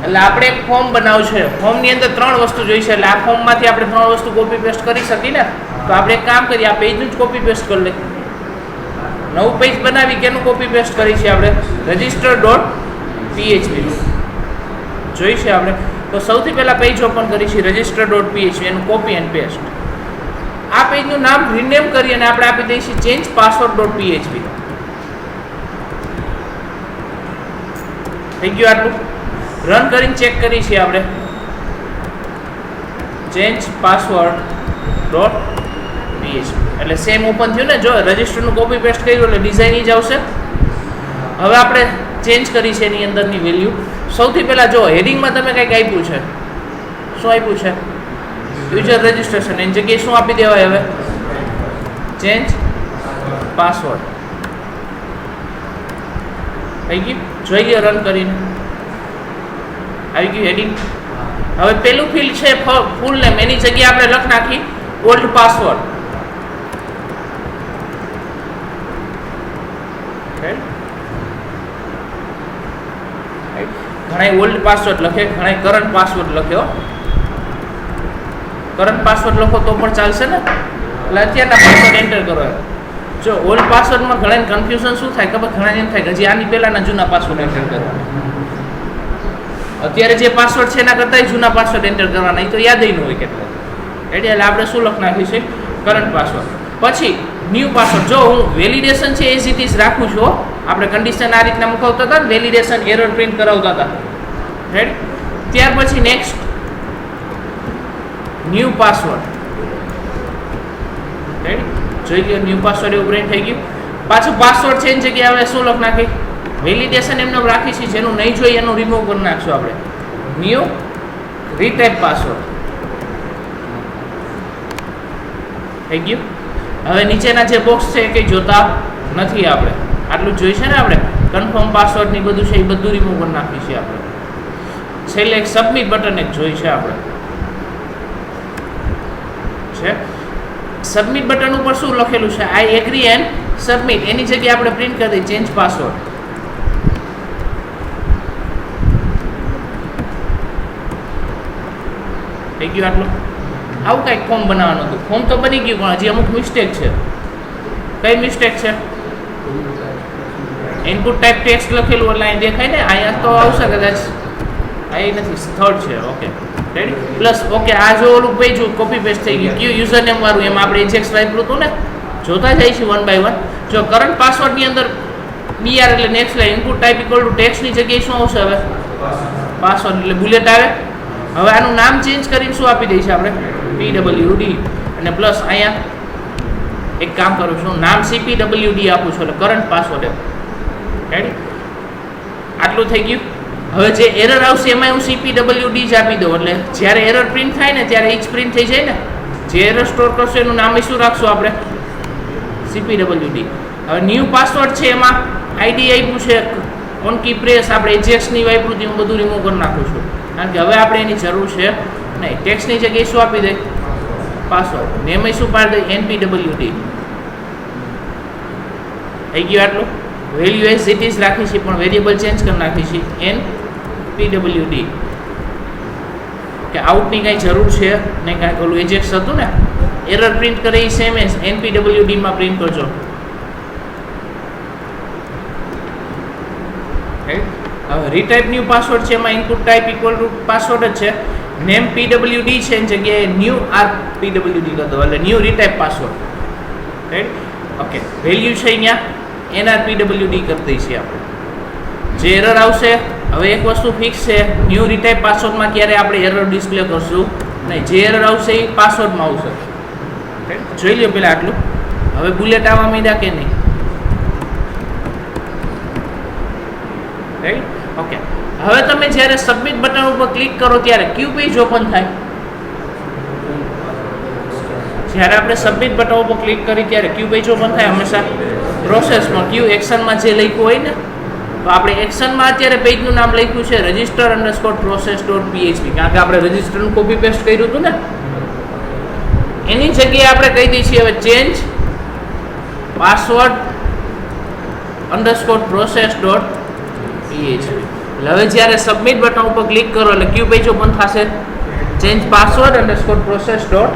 એટલે આપણે એક ફોર્મ બનાવવું છે. ફોર્મની અંદર 3 વસ્તુ જોઈશે. એટલે આ ફોર્મમાંથી આપણે 3 વસ્તુ કોપી પેસ્ટ કરી શકીએ ને. તો આપણે એક કામ કરીએ, આ પેજનું જ કોપી પેસ્ટ કરી લઈએ. નવું પેજ બનાવી કેનું કોપી પેસ્ટ કરી છે આપણે? register.php જોઈશે આપણે. તો સૌથી પહેલા પેજ ઓપન કરી છે register.php, એનું કોપી એન્ડ પેસ્ટ. આ પેજનું નામ રીનેમ કરી અને આપણે આપી દઈશું change password.php. થઈ ગયું આટલું. રન કરીને ચેક કરી છે આપણે change password.php એટલે સેમ ઓપન થયું ને. જો રજિસ્ટરનું કોપી પેસ્ટ કર્યું એટલે ડિઝાઇન જ આવશે. હવે આપણે ચેન્જ કરી છે એની અંદરની વેલ્યુ. સૌથી પહેલા જો હેડિંગમાં તમે કંઈક આપ્યું છે. શું આપ્યું છે? User registration. એની જગ્યાએ શું આપી દેવાય હવે? Change password. થઈ ગયું? જોઈ ગયો રન કરીને? આવી ગયું હેડિંગ. હવે પેલું ફિલ્ડ છે ફૂલ નેમ, એની જગ્યાએ આપણે લખ નાખી ઓલ્ડ પાસવર્ડ. ઘણા ઓલ્ડ પાસવર્ડ લખે, ઘણા કરંટ પાસવર્ડ લખ્યો. કરંટ પાસવર્ડ લખો તો પણ ચાલશે ને. એટલે અત્યારના પાસવર્ડ એન્ટર કરો. જો ઓલ્ડ પાસવર્ડમાં ઘણાને કન્ફ્યુઝન શું થાય ખબર? ઘણાને એમ થાય કે હજી આની પહેલાના જૂના પાસવર્ડ એન્ટર કરવાના. અત્યારે જે પાસવર્ડ છે એના કરતાં જૂના પાસવર્ડ એન્ટર કરવાના, એ તો યાદ ન હોય કેટલા. એટલે આપણે શું લખ નાખીશું? Current password. પછી ન્યૂ પાસવર્ડ. જો હું વેલિડેશન છે એઝ ઇટ ઇઝ રાખું છું. આપણે કન્ડિશન આ રીતના મુકાવતા હતા ને, વેલિડેશન એરર પ્રિન્ટ કરાવતા હતા. રાઈટ? ત્યાર પછી નેક્સ્ટ ન્યૂ પાસવર્ડ. રાઈટ? જોઈ ગયો ન્યૂ પાસવર્ડ એવું પ્રિન્ટ થઈ ગયું. પાછું પાસવર્ડ છે એની જગ્યાએ હવે શું લખ નાખી? વેલિડેશન એમને રાખી છે. જેનું નહીં જોઈએ એનું રિમૂવ કરી નાખશું આપણે. New retype password. થઈ ગયું. હવે નીચેના જે બોક્સ છે એ કંઈ જોતા નથી આપણે. આટલું જોઈશે ને આપણે. કન્ફર્મ પાસવર્ડ ની બધું છે એ બધું રિમૂવ કરી નાખી છે આપણે. છેલ્લે એક સબમિટ બટન એક જોઈ છે આપણે. છે સબમિટ બટન ઉપર શું લખેલું છે? I agree and submit. એની જગ્યાએ આપણે પ્રિન્ટ કરી દઈએ ચેન્જ પાસવર્ડ. થઈ ગયું આટલું. આવું કંઈક ફોર્મ બનાવવાનું હતું. ફોર્મ તો બની ગયું પણ હજી અમુક મિસ્ટેક છે. કઈ મિસ્ટેક છે? ઇનપુટ ટાઈપ ટેક્સ્ટ લખેલું એટલે અહીં દેખાય ને. અહીંયા તો આવશે કદાચ. અહીં નથી, થર્ડ છે. Okay ready. પ્લસ ઓકે આ જો ઓલું પેજ કોપી પેસ્ટ થઈ ગયું. કયું યુઝર નેમ વાળું એમાં આપણે એજેક્સ વાપર્યું હતું ને. જોતા જઈએ છીએ 1 બાય 1. જો કરંટ પાસવર્ડની અંદર BR એટલે next line input type equal to ટેક્સ્ટની જગ્યાએ શું આવશે હવે? પાસવર્ડ એટલે બુલેટ આવે. હવે આનું નામ ચેન્જ કરીને શું આપી દઈશું આપણે? PWD. અને પ્લસ અહીંયા એક કામ કરું છું, નામ CPWD આપું છું એટલે કરંટ પાસવર્ડ. રેડી? આટલું થઈ ગયું. હવે જે એરર આવશે એમાં હું CPWD જ આપી દઉં. એટલે જ્યારે એરર પ્રિન્ટ થાય ને ત્યારે એ જ પ્રિન્ટ થઈ જાય ને. જે એરર સ્ટોર કરશો એનું નામ શું રાખશું આપણે? CPWD. હવે ન્યૂ પાસવર્ડ છે એમાં ID આપ્યું છે ઓન કી પ્રેસ. આપણે એજેક્સની વાપરું હું બધું રિમૂવ કરી નાખું છું. કારણ કે હવે આપણે એની જરૂર છે નહીં. ટેક્સ્ટની જગ્યાએ શું આપી દે? પાસવર્ડ. નેમ શું પાડી દે? NPWD. થઈ ગયું આટલું. વેલ્યુ એઝ ઇટ ઇઝ રાખી છે પણ વેરિયેબલ ચેન્જ કરી નાખી છે NPWD. કે આઉટની કાંઈ જરૂર છે નહીં. કાંઈક ઓલું એજેક્સ હતું ને એરર પ્રિન્ટ કરે એ સેમ એઝ NPWD માં પ્રિન્ટ કરજો. હવે રીટાઈપ ન્યૂ પાસવર્ડ છે એમાં input type equal two password જ છે. નેમ PWD છે એની જગ્યાએ ન્યૂ RPWD કરી દો એટલે new retype password. Right? Okay. Value છે અહીંયા NRPWD કરી દઈએ છીએ આપણે. જે એરર આવશે હવે એક વસ્તુ ફિક્સ છે, ન્યૂ રીટાઈપ પાસવર્ડમાં ક્યારે આપણે એરર ડિસ્પ્લે કરશું નહીં. જે એરર આવશે એ પાસવર્ડમાં આવશે. જોઈ લો પહેલાં આટલું. હવે બુલેટ આવવા માંડ્યા કે નહીં? રાઈટ? ઓકે. હવે તમે જ્યારે સબમિટ બટન ઉપર ક્લિક કરો ત્યારે ક્યુ પેજ ઓપન થાય? જ્યારે આપણે સબમિટ બટન ઉપર ક્લિક કરી ત્યારે ક્યુ પેજ ઓપન થાય હંમેશા? પ્રોસેસમાં ક્યુ એક્શનમાં જે લખ્યું હોય ને, તો આપણે એક્શનમાં અત્યારે પેજનું નામ લખ્યું છે register_process.php. કારણ કે આપણે રજિસ્ટરનું કોપી પેસ્ટ કર્યું હતું ને, એની જગ્યાએ આપણે કહી દઈએ છીએ હવે ચેન્જ પાસવર્ડ_process.php. એટલે હવે જ્યારે સબમિટ બટન ઉપર ક્લિક કરો એટલે ક્યુ પેજ ઓપન થશે, change password underscore process dot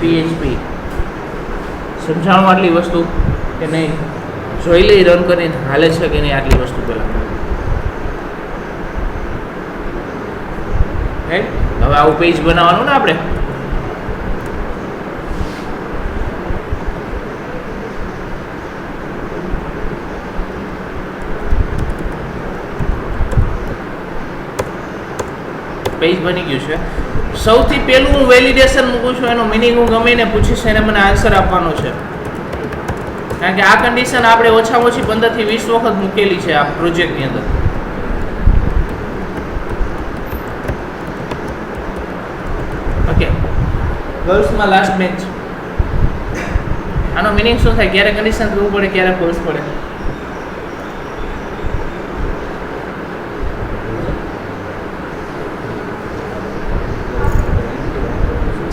PHP. સમજાવવા આટલી વસ્તુ કે નહીં, જોઈ લઈ રન કરીને હાલે છે કે નહીં આટલી વસ્તુ પહેલાં. હવે આવું પેજ બનાવવાનું ને આપણે. પેજ બની ગયું છે. સૌથી પહેલું હું વેલિડેશન મૂકું છું, એનો મિનિંગ હું ગમે ને પૂછીશ એને મને આન્સર આપવાનો છે, કારણ કે આ કન્ડિશન આપણે ઓછામાં ઓછી 15 થી 20 વખત મૂકેલી છે આ પ્રોજેક્ટની અંદર. ઓકે, ગર્લ્સમાં લાસ્ટ બેન્ચ. આનો મિનિંગ શું થાય? ક્યારે કન્ડિશન ટ્રુ પડે, ક્યારે ફોલ્સ પડે?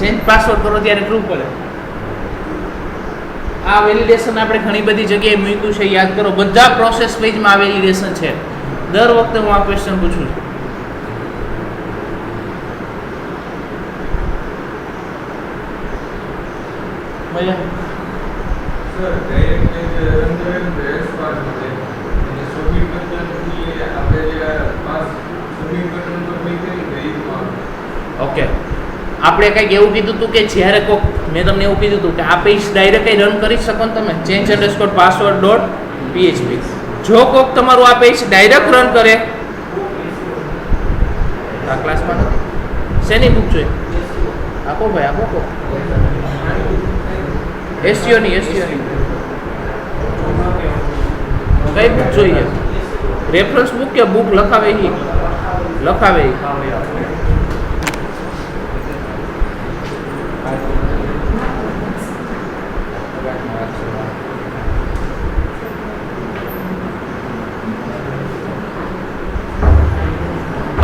ચેન્જ પાસવર્ડ કરો ત્યારે ટ્રુ પડે. આ વેલિડેશન આપણે ઘણી બધી જગ્યાએ મૂક્યું છે, યાદ કરો. બધા પ્રોસેસ પેજમાં આ વેલિડેશન છે. દર વખતે હું આ ક્વેશ્ચન પૂછું છું. મજા સર ડાયરેક્ટ રન કરેલ બેસ પાસ માટે અને સબમિટ બટન ની આપણે જે પાસ સબમિટ બટન પર ક્લિક કરી દઈએ. ઓકે, આપણે કંઈક એવું કીધું હતું કે જ્યારે કોક, મેં તમને એવું કીધું હતું કે આ પેજ ડાયરેક્ટ કંઈ રન કરી શકો ને તમે, change underscore password dot PHP. જો કોક તમારું આ પેજ ડાયરેક્ટ રન કરે, આ ક્લાસમાં નથી, શેની બુક જોઈએ? આપો ભાઈ, આપો. એસટીઓની કઈ બુક જોઈએ? રેફરન્સ બુક કે બુક લખાવે એ? લખાવે એ.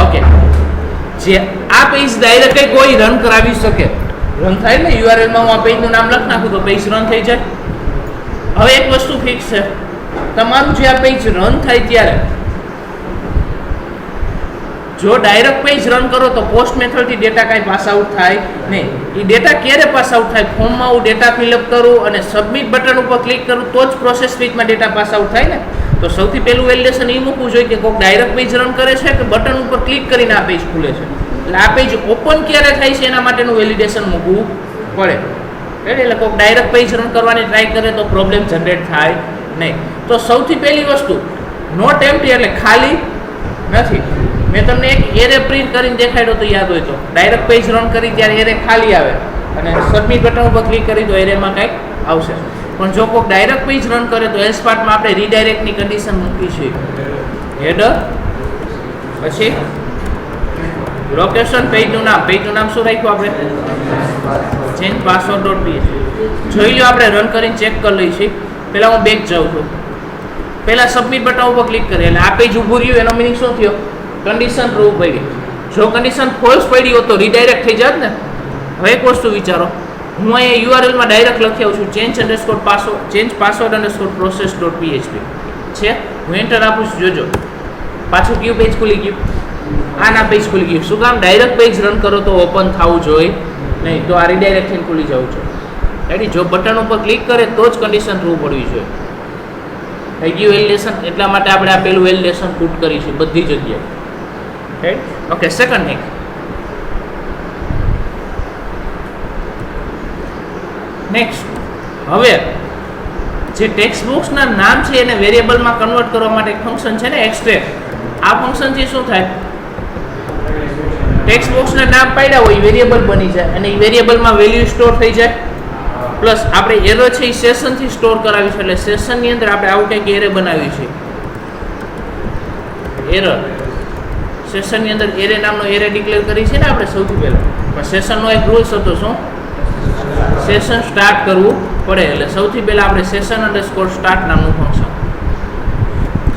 ઓકે, જે આ પેજ ડાયરેક્ટ કોઈ રન કરાવી શકે, રન થાય ને યુઆરએલ માં હું આ પેજનું નામ લખી નાખું તો પેજ રન થઈ જાય. હવે એક વસ્તુ ફિક્સ છે, તમારું જે આ પેજ રન થાય ત્યારે જો ડાયરેક્ટ પેજ રન કરો તો પોસ્ટ મેથડથી ડેટા કાંઈ પાસ આઉટ થાય નહીં. એ ડેટા ક્યારે પાસ આઉટ થાય? ફોર્મમાં હું ડેટા ફિલઅપ કરું અને સબમિટ બટન ઉપર ક્લિક કરું તો જ પ્રોસેસ પેજમાં ડેટા પાસ આઉટ થાય ને. તો સૌથી પહેલું વેલિડેશન એ મૂકવું જોઈએ કે કોઈક ડાયરેક્ટ પેજ રન કરે છે કે બટન ઉપર ક્લિક કરીને આ પેજ ખુલે છે. એટલે આ પેજ ઓપન ક્યારે થાય છે એના માટેનું વેલિડેશન મૂકવું પડે. એટલે કોઈક ડાયરેક્ટ પેજ રન કરવાની ટ્રાય કરે તો પ્રોબ્લેમ જનરેટ થાય નહીં. તો સૌથી પહેલી વસ્તુ, નોટ એમ્પ્ટી એટલે ખાલી નથી. મેં તમને એક એરે પ્રિન્ટ કરીને દેખાડ્યો તો યાદ હોય તો, ડાયરેક્ટ પેજ રન કરી ત્યારે એરે ખાલી આવે અને સબમિટ બટન ઉપર ક્લિક કરી તો એરેમાં કંઈક આવશે. પણ જો કોઈ ડાયરેક્ટ પેજ રન કરે તો એસ પાર્ટમાં આપણે રીડાયરેક્ટની કન્ડિશન મૂકી છે. હેડર, પછી લોકેશન, પેજનું નામ શું રાખ્યું આપણે? Change password dot PHP. જોઈ લો, આપણે રન કરીને ચેક કરી લઈએ છીએ. પહેલાં હું બેક જાઉં છું, પહેલાં સબમિટ બટન ઉપર ક્લિક કરીએ એટલે આ પેજ ઊભું રહ્યું. એનો મિનિંગ શું થયો? કન્ડિશન ટ્રુ પડી. જો કન્ડિશન ફોલ્સ પડી હોત તો રીડાયરેક્ટ થઈ જાત ને. હવે એક વસ્તુ વિચારો, હું અહીંયા યુઆરએલમાં ડાયરેક્ટ લખી આવું છું, change password underscore process dot PHP છે. હું એન્ટર આપું છું, જોજો પાછું કયું પેજ ખુલી ગયું? આના પેજ ખુલી ગયું. શું કામ? ડાયરેક્ટ પેજ રન કરો તો ઓપન થવું જોઈએ નહીં, તો આ રીડાયરેક્ટ થઈને ખુલી જવું જોઈએ. એટલે જો બટન ઉપર ક્લિક કરે તો જ કન્ડિશન ટ્રુ પડવી જોઈએ. થઈ ગયું વેલિડેશન. એટલા માટે આપણે આ પહેલું વેલિડેશન પુટ કરીશું બધી જગ્યાએ. Right? Okay, second thing, next, હવે જે ટેક્સ્ટ બોક્સના નામ છે એને વેરિયેબલમાં કન્વર્ટ કરવા માટે એક ફંક્શન છે ને, એક્સટ્રેક્ટ. આ ફંક્શનથી શું થાય? ટેક્સ્ટ બોક્સના નામ પાડ્યા હોય વેરિયેબલ બની જાય અને એ વેરિયેબલમાં વેલ્યુ સ્ટોર થઈ જાય. પ્લસ આપણે એરો છે એ સેશનથી સ્ટોર કરાવી છે, એટલે સેશનની અંદર આપણે આવું કંઈક એરે બનાવી છે. એરર સેશનની અંદર એરે નામનો એરે ડિક્લેર કરી છે ને આપણે સૌથી પહેલાં. પણ સેશનનો એક રૂલ્સ હતો, શું? સેશન સ્ટાર્ટ કરવું પડે. એટલે સૌથી પહેલાં આપણે સેશન અંડરસ્કોર સ્ટાર્ટ નામનું ફંક્શન,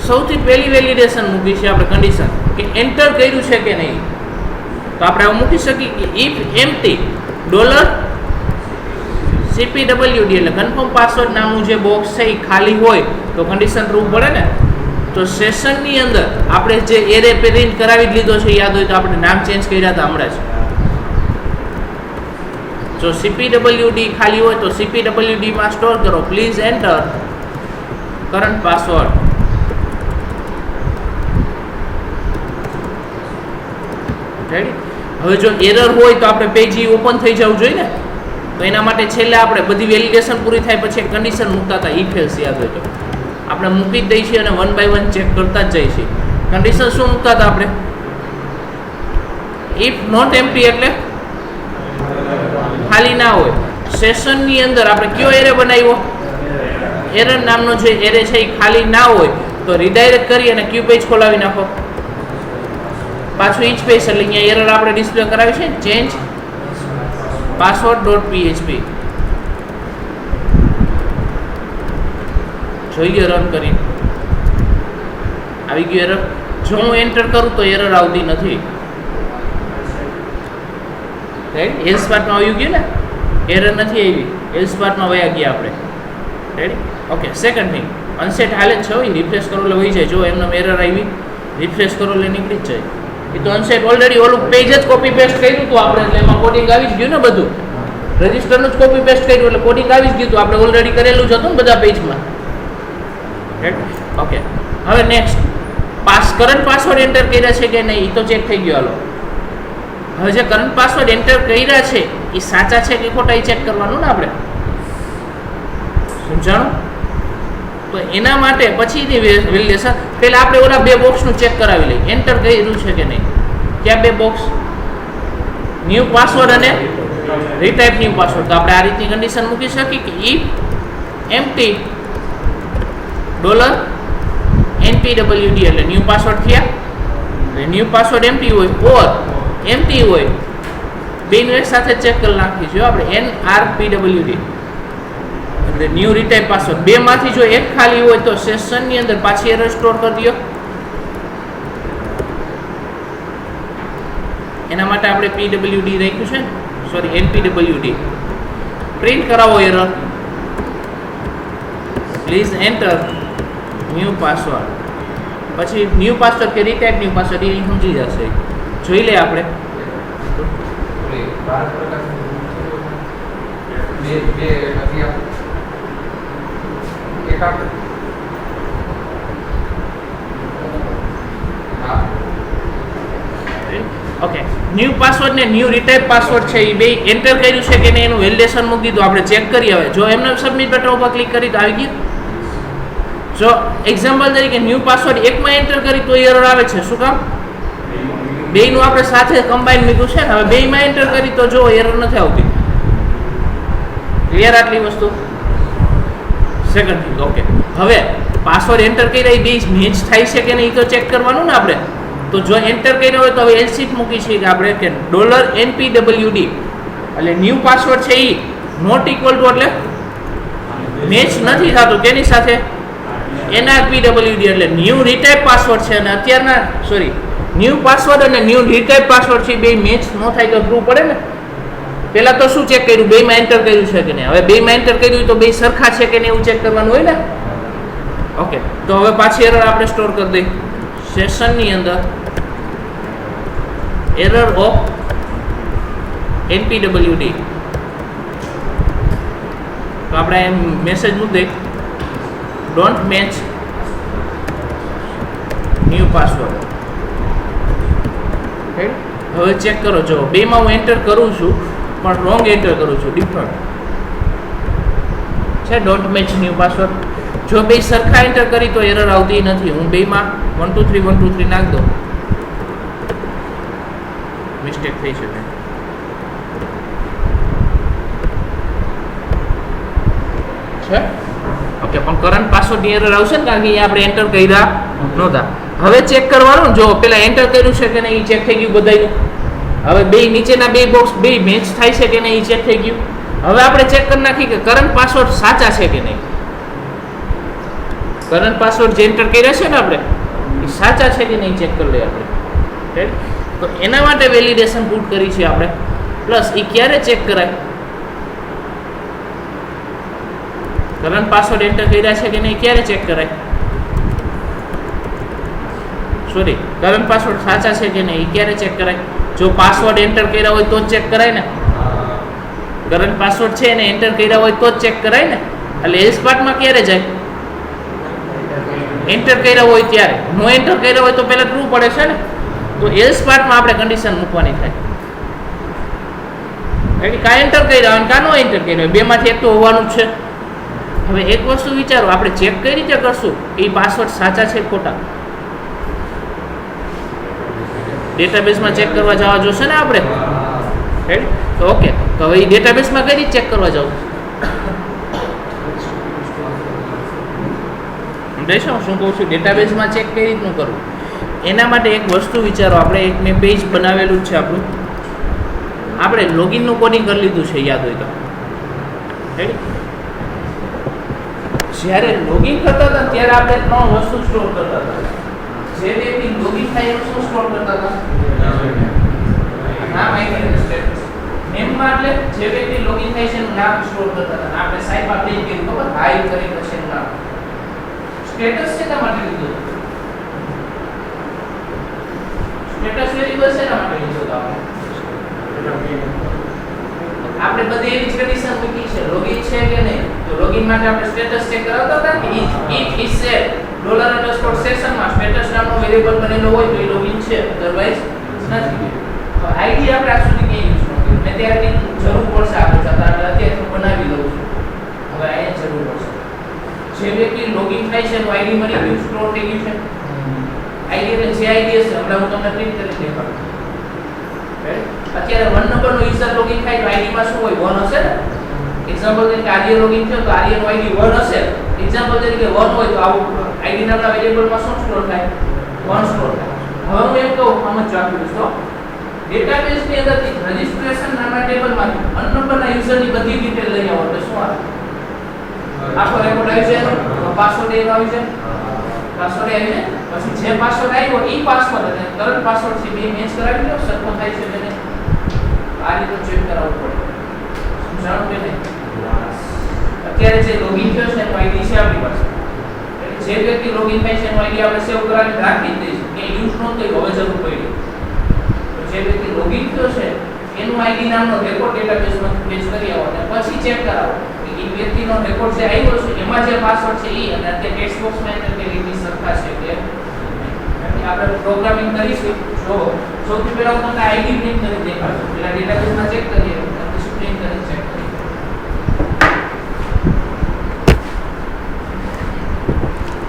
સૌથી પહેલી વેલિડેશન મૂકી છે આપણે કન્ડિશન કે એન્ટર કર્યું છે કે નહીં. તો આપણે આવું મૂકી શકીએ કે ઇફ એમ્પ્ટી $CPWD એટલે કન્ફર્મ પાસવર્ડ નામનું જે બોક્સ છે એ ખાલી હોય તો કન્ડિશન ટ્રુ પડે ને. તો સેશનની અંદર આપણે જે એરે પ્રિન્ટ કરાવી જ લીધો છે, યાદ હોય તો આપણે નામ ચેન્જ કર્યા હતા હમણાં જ. જો CPWD ખાલી હોય તો CPWD માં સ્ટોર કરો. Please enter current password. Ready. હવે જો એરર હોય તો આપણે પેજ ઓપન થઈ જવું જોઈએ ને, તો એના માટે છેલ્લે આપણે બધી વેલિડેશન પૂરી થાય પછી કન્ડિશન મૂકતા હતા ઇફ એલ્સ, યાદ હોય તો આપણે મૂકી જ દઈએ છીએ અને 1 બાય 1 ચેક કરતા જ જઈએ છીએ. કન્ડિશન શું મૂકતા હતા આપણે? ઇફ નોટ એમ્પ્ટી એટલે ખાલી ના હોય. સેશનની અંદર આપણે કયો એરે બનાવ્યો? એરર નામનો જે એરે છે એ ખાલી ના હોય તો રીડાયરેક્ટ કરી અને ક્યુ પેજ ખોલાવી નાખો. પાછું ઈચ પેજ એટલે અહીંયા એરર આપણે ડિસ્પ્લે કરાવી છે, ચેન્જ password.php. જોઈએ રન કરી આવી ગયું એરર. જો હું એન્ટર કરું તો એરર આવતી નથી. રાઈટ, એલ્સ પાર્ટમાં આવી ગયું ને, એરર નથી આવી, એલ્સ પાર્ટમાં વયા ગયા આપણે. Ready. Okay. Second thing, unset હાલે જ છે, હોય રિફ્રેશ કરો એટલે વહી જાય. જો એમને એરર આવી, રિફ્રેશ કરો એટલે નીકળી જ જાય. એ તો અનસેટ ઓલરેડી ઓલું પેજ જ કોપી પેસ્ટ કર્યું હતું આપણે, એટલે એમાં કોડિંગ આવી જ ગયું ને બધું. રજિસ્ટરનું જ કોપી પેસ્ટ કર્યું એટલે કોડિંગ આવી જ ગયું હતું, આપણે ઓલરેડી કરેલું જ હતું ને બધા પેજમાં. ઓકે. હવે નેક્સ્ટ, કરંટ પાસવર્ડ એન્ટર કર્યા છે કે નહીં એ તો ચેક થઈ ગયો. હાલો, હવે જે કરંટ પાસવર્ડ એન્ટર કર્યા છે એ સાચા છે કે ખોટા એ ચેક કરવાનું ને આપણે. સમજાણું? તો એના માટે પછીની વેલિડેશન પહેલા આપણે ઓલા બે બોક્સનું ચેક કરાવી લઈએ, એન્ટર કર્યું છે કે નહીં. ક્યાં બે બોક્સ? ન્યૂ પાસવર્ડ અને રીટાઈપ ન્યૂ પાસવર્ડ. તો આપણે આ રીતની કન્ડિશન મૂકી શકીએ કે ઇફ એમ્પ્ટી $NPWD એટલે ન્યૂ પાસવર્ડ થયા, એટલે ન્યૂ પાસવર્ડ એમ્પ્ટી હોય ઓર એમ્પ્ટી હોય, બેનું એક સાથે ચેક કરી નાખીશું આપણે NRPWD એટલે ન્યૂ રીટાઈપ પાસવર્ડ. બે માંથી જો એક ખાલી હોય તો સેશનની અંદર પાછી એરર સ્ટોર કરી દો. એના માટે આપણે PWD રાખ્યું છે, સોરી NPWD. પ્રિન્ટ કરાવો error. Please enter new password. પછી ન્યૂ પાસવર્ડ કે રીટાઈપ ન્યૂ પાસવર્ડ એ સમજી જશે. જોઈ લે આપણે. ઓકે. ન્યૂ પાસવર્ડ ને ન્યૂ રીટાઈપ પાસવર્ડ છે એ બે એન્ટર કર્યું છે કે નહીં એનું વેલિડેશન મૂકી દીધું. આપણે ચેક કરી. હવે જો એમને સબમિટ બટન ઉપર ક્લિક કરી તો આવી ગયું. જો એક્ઝામ્પલ તરીકે ન્યૂ પાસવર્ડ એકમાં એન્ટર કરી તો એરર આવે છે. શું કામ? બેયનું આપણે સાથે કમ્બાઈન મૂક્યું છે ને. હવે બેયમાં એન્ટર કરી તો જો એરર નથી આવતી. ક્લિયર આટલી વસ્તુ? Second thing. ઓકે. હવે પાસવર્ડ એન્ટર કર્યા એ બે મેચ થાય છે કે નહીં તો ચેક કરવાનું ને આપણે. તો જો એન્ટર કર્યો હોય તો હવે એલ્સ ઇફ મૂકી છે કે આપણે કે $NPWD એટલે ન્યૂ પાસવર્ડ છે એ નોટ ઇક્વલ ટુ એટલે મેચ નથી થતું કેની સાથે? NRPWD એટલે ન્યૂ રીટાઈપ પાસવર્ડ છે અને અત્યારના ન્યૂ પાસવર્ડ અને ન્યૂ રીટાઈપ પાસવર્ડ છે બે મેચ ન થાય તો ટ્રુ પડે ને. પહેલા તો શું ચેક કર્યું? બેમાં એન્ટર કર્યું છે કે નહીં. હવે બેમાં એન્ટર કર્યું તો બે સરખા છે કે નહીં એવું ચેક કરવાનું હોય ને. ઓકે. તો હવે પાછી એરર આપણે સ્ટોર કરી દઈએ સેશનની અંદર. Error of NPWD. તો આપણે એમ મેસેજ મૂકી ડોન્ટ મેચ ન્યૂ પાસવર્ડ. હવે ચેક કરો. જો બેમાં હું એન્ટર કરું છું પણ રોંગ એન્ટર કરું છું, ડિફરન્ટ છે. Don't match new password. જો બે સરખા એન્ટર કરી તો એરર આવતી નથી. હું બેમાં 1 2 3 1 2 3 નાખ દો, મિસ્ટેક થઈ શકે છે. ઓકે. પણ કરંટ પાસવર્ડની એરર આવશે ને, કારણ કે અહીંયા આપણે એન્ટર કર્યા નહોતા. હવે ચેક કરવાનું. જો પેલા એન્ટર કર્યું છે કે નહીં એ ચેક થઈ ગયું બધાયનું. હવે બે નીચેના બે બોક્સ બે મેચ થાય છે કે નહીં એ ચેક થઈ ગયું. હવે આપણે ચેક કરી નાખી કે કરંટ પાસવર્ડ સાચા છે કે નહીં. કરંટ પાસવર્ડ જે એન્ટર કર્યા છે ને આપણે એ સાચા છે કે નહીં ચેક કરી લઈએ આપણે. તો એના માટે વેલિડેશન પુટ કરી છે આપણે. પ્લસ એ ક્યારે ચેક કરાય? કરંટ પાસવર્ડ એન્ટર કર્યા છે કે નહીં ક્યારે ચેક કરાય? સોરી કરંટ પાસવર્ડ સાચા છે કે નહીં એ ક્યારે ચેક કરાય? જો પાસવર્ડ એન્ટર કર્યા હોય તો જ ચેક કરાય ને. કરંટ પાસવર્ડ છે એને એન્ટર કર્યા હોય તો જ ચેક કરાય ને. એટલે એલ્સ પાર્ટમાં ક્યારે જાય? એન્ટર કર્યા હોય ત્યારે. નો એન્ટર કર્યા હોય તો પહેલા ટ્રુ પડે છે ને. તો એલ્સ પાર્ટમાં આપણે કન્ડિશન મૂકવાની થાય. એટલે કા એન્ટર કર્યા હોય કા નો એન્ટર કર્યા હોય, બેમાંથી એક તો હોવાનું જ છે. હવે એક વસ્તુ વિચારો, આપણે ચેક કઈ રીતે કરશું એ પાસવર્ડ સાચા છે ખોટા? ડેટાબેઝમાં ચેક કરવા જવા જોશે ને આપણે. રાઈટ? તો ઓકે, તો હવે એ ડેટાબેઝમાં કઈ રીતે ચેક કરવા જવું? સમજાય શું કહું છું? ડેટાબેઝમાં ચેક કઈ રીતનું કરવું એના માટે એક વસ્તુ વિચારો. આપણે એક મેં પેજ બનાવેલું જ છે આપણું. આપણે લોગિનનું કોડિંગ કરી લીધું છે, યાદ હોય તો. રાઈટ? જ્યારે લોગિન કરતા હતા ત્યારે આપણે 3 વસ્તુ સ્ટોર કરતા હતા. જે વ્યક્તિ લોગિન થાય એ શું સ્ટોર કરતા હતા? નામ, આઈડી અને સ્ટેટસ. નેમમાં એટલે જે વ્યક્તિ લોગિન થાય છે એનું નામ સ્ટોર કરતા હતા. આપણે સાઈડમાં પ્રિન્ટ કર્યું ખબર, હાઈ કરી પછી એનું નામ. સ્ટેટસ છે શા માટે લીધું? સ્ટેટસ વેરિયેબલ છે શા માટે લીધું તો આપણે બધી એવી જ કન્ડિશન મૂકી છે. લોગિન છે કે નહીં, તો લોગિન માટે આપણે સ્ટેટસ ચેક કરાવતા હતા કે ઇફ ઇઝ સેટ $_session માં સ્ટેટસ નામનો વેરિયેબલ બનેલો હોય તો એ લોગિન છે, અધરવાઇઝ નથી. તો આઈડી આપણે આજ સુધી ક્યાં યુઝ નથી. મેં ત્યારથી જરૂર પડશે આપણે છતાં અત્યારે હું બનાવી દઉં છું. હવે અહીંયા જરૂર પડશે. જે વ્યક્તિ લોગિન થાય છે તો આઈડી મળી ગયું, સ્ટોર થઈ ગયું છે. આઈડી એટલે જે આઈડી હશે હમણાં હું તમને પ્રિન્ટ કરી દેખાડું. અત્યારે 1 નંબરનો યુઝર લોગિન થાય તો આઈડી માં શું હોય? 1 હશે ને. એક્ઝામ્પલ તરીકે આર્ય લોગિન થયો તો આર્યનો આઈડી 1 હશે. એક્ઝામ્પલ તરીકે 1 હોય તો આવું આઈડી નામના વેરિયેબલમાં શું સ્ટોર થાય? 1 સ્ટોર થાય. હવે હું એમ કહું, આમ જ આપીશ તો ડેટાબેઝ ની અંદરથી રજિસ્ટ્રેશન નામના ટેબલમાંથી 1 નંબરના યુઝરની બધી ડિટેલ લઈ આવો તો શું આવે? આખો રેકોર્ડ આવી જાય, પાસવર્ડ એનો આવી જાય, પાસવર્ડ આવી જાય. પછી જે પાસવર્ડ આવ્યો એ પાસવર્ડ અને કરંટ પાસવર્ડ છે બે મેચ કરાવી લો, સરખો થાય છે તેને આ રીતે ચેક કરાવવું પડે. સમજાણું કે નહીં? અત્યારે જે લોગિન થયો છે એનો આઈડી છે આપણી પાસે. એટલે જે વ્યક્તિ લોગિન થાય છે એનો આઈડી આપણે સેવ કરાવીને રાખી દઈશું કે યુઝ ન થઈ હવે જરૂર પડી. તો જે વ્યક્તિ લોગિન થયો છે એનું આઈડી નામનો રેકોર્ડ ડેટાબેઝમાં ફેચ કરી આવો અને પછી ચેક કરાવો કે એ વ્યક્તિનો રેકોર્ડ જે આવ્યો છે એમાં જે પાસવર્ડ છે એ અને તે ટેક્સ્ટ બોક્સમાં એન્ટર કરેલી સરખા છે કે આપણે પ્રોગ્રામિંગ કરીશું. જો સૌથી પહેલા હું તમને આઈડી પ્રિન્ટ કરી દેખાડું. પહેલા ડેટાબેઝમાં ચેક કરીએ પછી પ્રિન્ટ કરી ચેક કરીએ.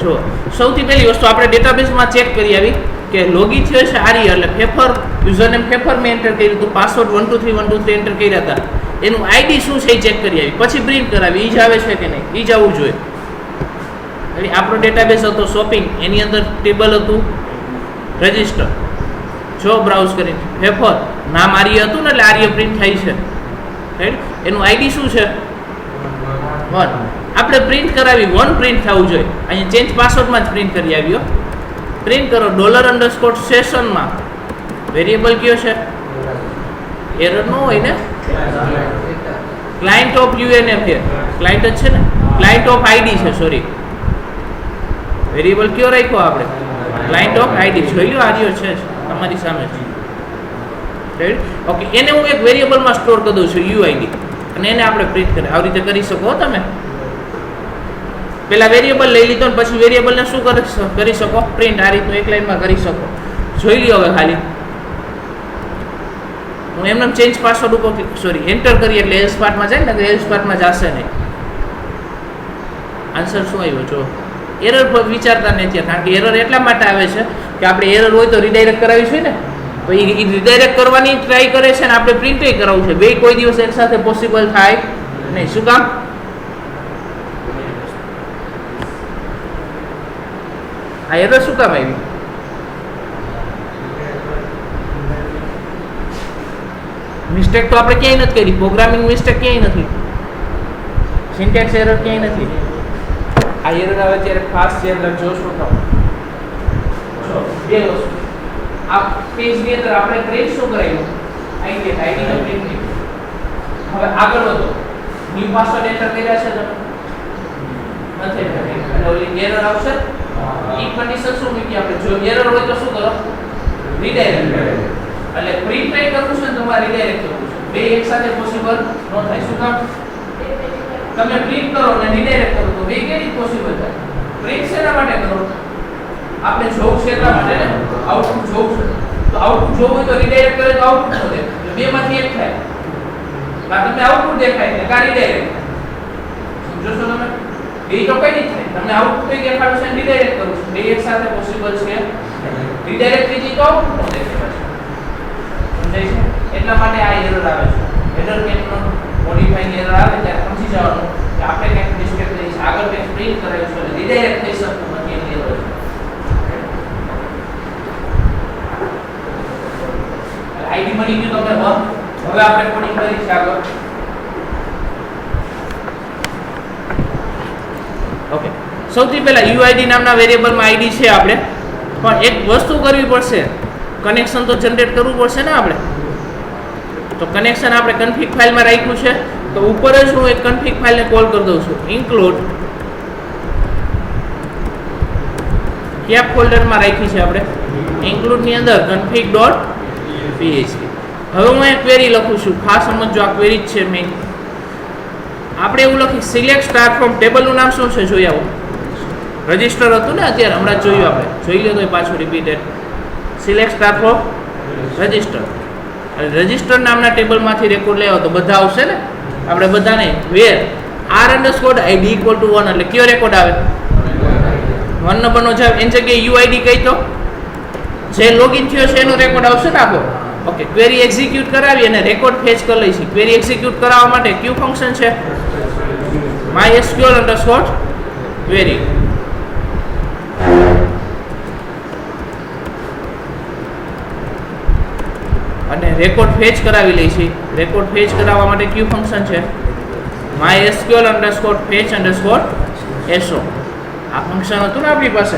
જો સૌથી પહેલી વસ્તુ આપણે ડેટાબેઝમાં ચેક કરી આવી કે લોગિન થયો છે આર્ય એટલે ફેફર યુઝરનેમ ફેફર મેં એન્ટર કર્યું હતું, પાસવર્ડ 123 એન્ટર કર્યા હતા, એનું આઈડી શું છે એ ચેક કરી આવી. પછી પ્રિન્ટ કરાવી ઈ જ આવે છે કે નહીં ઈ જ આવવું જોઈએ. એટલે આપણો ડેટાબેઝ હતો શોપિંગ, એની અંદર ટેબલ હતું રજિસ્ટર. જો બ્રાઉઝ કરીને ફેફર નામ આર્ય હતું ને એટલે આર્ય પ્રિન્ટ થાય છે. રાઈટ? એનું આઈડી શું છે? 1. આપણે પ્રિન્ટ કરાવી 1 પ્રિન્ટ થવું જોઈએ. અહીંયા ચેન્જ પાસવર્ડમાં જ પ્રિન્ટ કરી આવ્યો. પ્રિન્ટ કરો $_session માં વેરિયેબલ કયો છે? એરર નો હોય ને. ક્લાયન્ટ ઓફ UNF છે, ક્લાયન્ટ જ છે ને. ક્લાયન્ટ ઓફ આઈડી છે, સોરી વેરિયેબલ કયો રાખ્યો આપણે? Client of ID. જોઈ લો આર્યો છે તમારી સામે છે. રાઈટ? ઓકે, એને હું એક વેરિયેબલમાં સ્ટોર કરી દઉં છું UID અને એને આપણે પ્રિન્ટ કરી આવી રીતે કરી શકો તમે. પેલા વેરિયેબલ લઈ લીધો ને પછી વેરિયેબલને શું કરી શકો? પ્રિન્ટ. આ રીતનું એક લાઈનમાં કરી શકો. જોઈ લ્યો હવે ખાલી હું એમને ચેન્જ પાસવર્ડ ઉપર સોરી એન્ટર કરી એટલે એલ્સ પાર્ટમાં જાય ને, એલ્સ પાર્ટમાં જશે નહીં. આન્સર શું આવ્યો? જો એરર પર વિચારતા નથી, કારણ કે એરર એટલા માટે આવે છે કે આપણે એરર હોય તો રીડાયરેક્ટ કરાવીશું ને, તો એ રીડાયરેક્ટ કરવાની ટ્રાય કરે છે ને આપણે પ્રિન્ટ કરાવવું છે. બે કોઈ દિવસ એક સાથે પોસિબલ થાય નહીં. શું કામ? આ એરર શું કામ આવી? મિસ્ટેક તો આપણે ક્યાંય નથી કરી. પ્રોગ્રામિંગ મિસ્ટેક ક્યાંય નથી, સિન્ટેક્સ એરર ક્યાંય નથી. આ એરર આવે ત્યારે ખાસ ધ્યાન રાખજો. શું કામ? જો બે વસ્તુ આ પેજ ની અંદર આપણે પ્રિન્ટ શું કરાયું? આઈડી નો પ્રિન્ટ. હવે આગળ વધો. ન્યુ પાસવર્ડ એન્ટર કર્યા છે તમે? નથી. એટલે ઓલી એરર આવશે. ઈ કન્ડિશન શું મૂકી આપણે? જો એરર હોય તો શું કરો? રીડાયરેક્ટ કરો. એટલે પ્રિન્ટ નહીં કરવું છે ને તમારે રીડાયરેક્ટ કરવું છે. બે એક સાથે પોસિબલ ન થાય. શું કામ? તમે પ્રિન્ટ કરો અને રીડાયરેક્ટ કરો તો બે કેવી પોસિબલ થાય? પ્રિન્ટ શેના માટે કરો? આપણે જોવું છે એટલા માટે ને, આઉટપુટ જોવું છે. તો આઉટપુટ જોવું હોય તો રીડાયરેક્ટ કરે તો આઉટપુટ નો દેખાય. એટલે બેમાંથી એક થાય. કાં તમને આઉટપુટ દેખાય ને કાં રીડાયરેક્ટ. સમજો છો તમે? એ તો કઈ નહીં થાય. તમને આઉટપુટ કઈ દેખાડું છે ને રીડાયરેક્ટ કરું છું. બે એક સાથે પોસિબલ છે. રીડાયરેક્ટ થઈ તો આઉટપુટ નો દેખાય. સમજાય છે? એટલા માટે આ એરર આવે છે. એરર કેનો મોડિફાઈંગ એરર આવે ત્યારે સમજી જવાનું કે આપણે કંઈક મિસ્ટેક થઈ છે, આગળ કંઈક પ્રિન્ટ કરાયું છે એટલે રીડાયરેક્ટ થઈ શકતું નથી એની એરર છે. આઈડી મળી ગયું તમને હવે આપણે કોડિંગ કરી છે આગળ. ઓકે, સૌથી પહેલા યુઆઈડી નામના વેરિયેબલમાં આઈડી છે આપણે, પણ એક વસ્તુ કરવી પડશે, કનેક્શન તો જનરેટ કરવું પડશે ને આપણે. તો કનેક્શન આપણે કન્ફિગ ફાઇલમાં રાખ્યું છે, તો ઉપર જ હું એક કન્ફિગ ફાઇલને કોલ કરી દઉં છું, ઇન્ક્લુડ કેપ ફોલ્ડરમાં રાખી છે આપણે, ઇન્ક્લુડ ની અંદર config.php. હવે હું એક ક્વેરી લખું છું, ખાસ સમજો આ ક્વેરી જ છે મેઇન. આપણે એવું લખી સિલેક્ટ સ્ટાર ફ્રોમ ટેબલનું નામ શું છે જોઈ આવો. રજિસ્ટર હતું ને અત્યારે હમણાં જોયું આપણે, જોઈ લો તો પાછું repeated. Select star from register. Register નામના ટેબલમાંથી રેકોર્ડ લેવો તો બધા આવશે ને. આપણે બધા નહીં, વેર r_id = 1 એટલે કયો રેકોર્ડ આવે? 1 નંબરનો જવાબ. એની જગ્યાએ યુઆઈડી કહી તો જે લોગિન થયો છે એનો રેકોર્ડ આવશે ને આખો. ઓકે, ક્વેરી એક્ઝિક્યુટ કરાવી અને રેકોર્ડ ફેચ કરી લઈશું. ક્વેરી એક્ઝિક્યુટ કરાવવા માટે ક્યુ ફંક્શન છે? mysql_query. અને રેકોર્ડ ફેચ કરાવી લઈશું. રેકોર્ડ ફેચ કરાવવા માટે ક્યુ ફંક્શન છે? mysql_fetch_so. આ ફંક્શન હતું ને આપણી પાસે.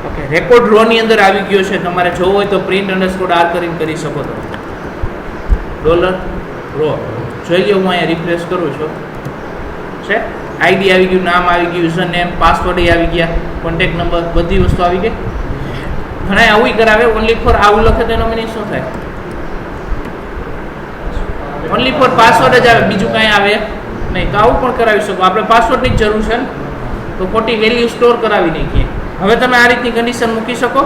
ઓકે, રેકોર્ડ રો ની અંદર આવી ગયો છે. તમારે જોવું હોય તો print_r કરીને કરી શકો છો. $રો જોઈ લો, હું અહીંયા રિફ્રેશ કરું છું. છે આઈડી આવી ગયું, નામ આવી ગયું, યુઝર નેમ, પાસવર્ડ આવી ગયા, કોન્ટેક્ટ નંબર, બધી વસ્તુ આવી ગઈ. ઘણા આવું કરાવે, ઓનલી ફોર આવું લખે તો એનો મીનિંગ શું થાય? ઓનલી ફોર પાસવર્ડ જ આવે, બીજું કાંઈ આવે નહીં. તો આવું પણ કરાવી શકો. આપણે પાસવર્ડની જ જરૂર છે ને, તો ખોટી વેલ્યુ સ્ટોર કરાવી નાખીએ. હવે તમે આ રીતની કન્ડિશન મૂકી શકો.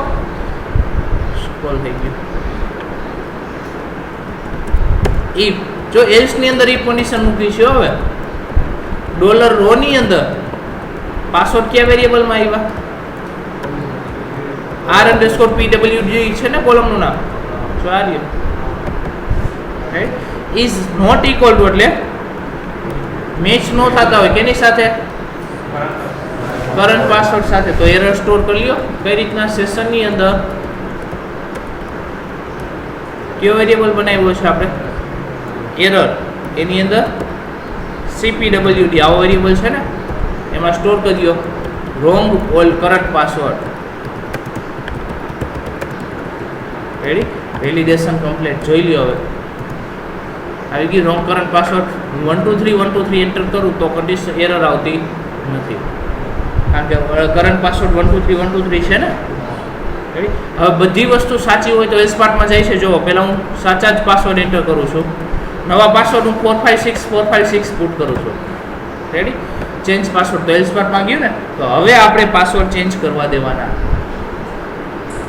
સ્ક્રોલ થઈ ગયું. ઇફ જો એલ્સ ની અંદર ઇફ કન્ડિશન મૂકી છે. હવે $રો ની અંદર પાસવર્ડ કયા વેરિયેબલમાં આવ્યા? r_pwd છે ને કોલમનું નામ. જો આ રહ્યું, right, is not equal to એટલે મેચ નો થતા હોય કેની સાથે? કરંટ પાસવર્ડ સાથે. તો એરર સ્ટોર કરી લ્યો. કઈ રીતના? સેશનની અંદર કયો વેરિયેબલ બનાવ્યો છે આપણે? એરર. એની અંદર cpwd આવો વેરિયેબલ છે ને, એમાં સ્ટોર કરી દો wrong all current password. Ready? Validation complete. જોઈ લ્યો. હવે આવી ગઈ રોંગ કરંટ પાસવર્ડ. 123 એન્ટર કરું તો કન્ડિશન એરર આવતી નથી, કારણ કે કરંટ પાસવર્ડ 123 છે ને. હવે બધી વસ્તુ સાચી હોય તો એલ્સ પાર્ટમાં જાય છે. જો પહેલાં હું સાચા જ પાસવર્ડ એન્ટર કરું છું, નવા પાસવર્ડ હું 456 પુટ કરું છું. રેડી? ચેન્જ પાસવર્ડ તો એલ્સ પાર્ટમાં ગયું ને. તો હવે આપણે પાસવર્ડ ચેન્જ કરવા દેવાના.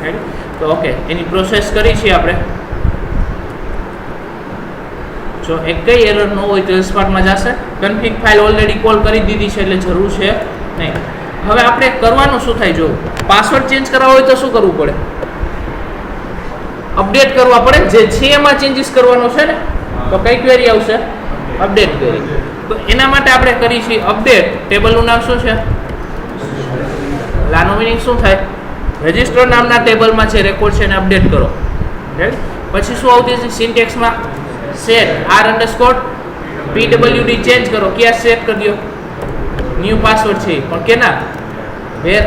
રેડી? તો ઓકે, એની પ્રોસેસ કરી છે આપણે. જો એક કઈ એરર ન હોય તો એલ્સ પાર્ટમાં જશે. કન્ફિગ ફાઇલ ઓલરેડી કોલ કરી દીધી છે એટલે જરૂર છે નહીં. હવે આપણે કરવાનું શું થાય? જો પાસવર્ડ ચેન્જ કરાવવો હોય તો શું કરવું પડે? અપડેટ કરવા પડે. જે છે એમાં ચેન્જીસ કરવાનો છે ને, તો કઈ ક્વેરી આવશે? Update query. તો એના માટે આપણે કરી છે અપડેટ. ટેબલનું નામ શું છે? આનો મીનિંગ શું થાય? રજિસ્ટર નામના ટેબલમાં જે રેકોર્ડ છે એને અપડેટ કરો. પછી શું આવતી છે સિન્ટેક્સમાં? સેટ r_pwd ચેન્જ કરો. ક્યાં સેટ કરી દો? ન્યૂ પાસવર્ડ છે પણ કેના? વેર r_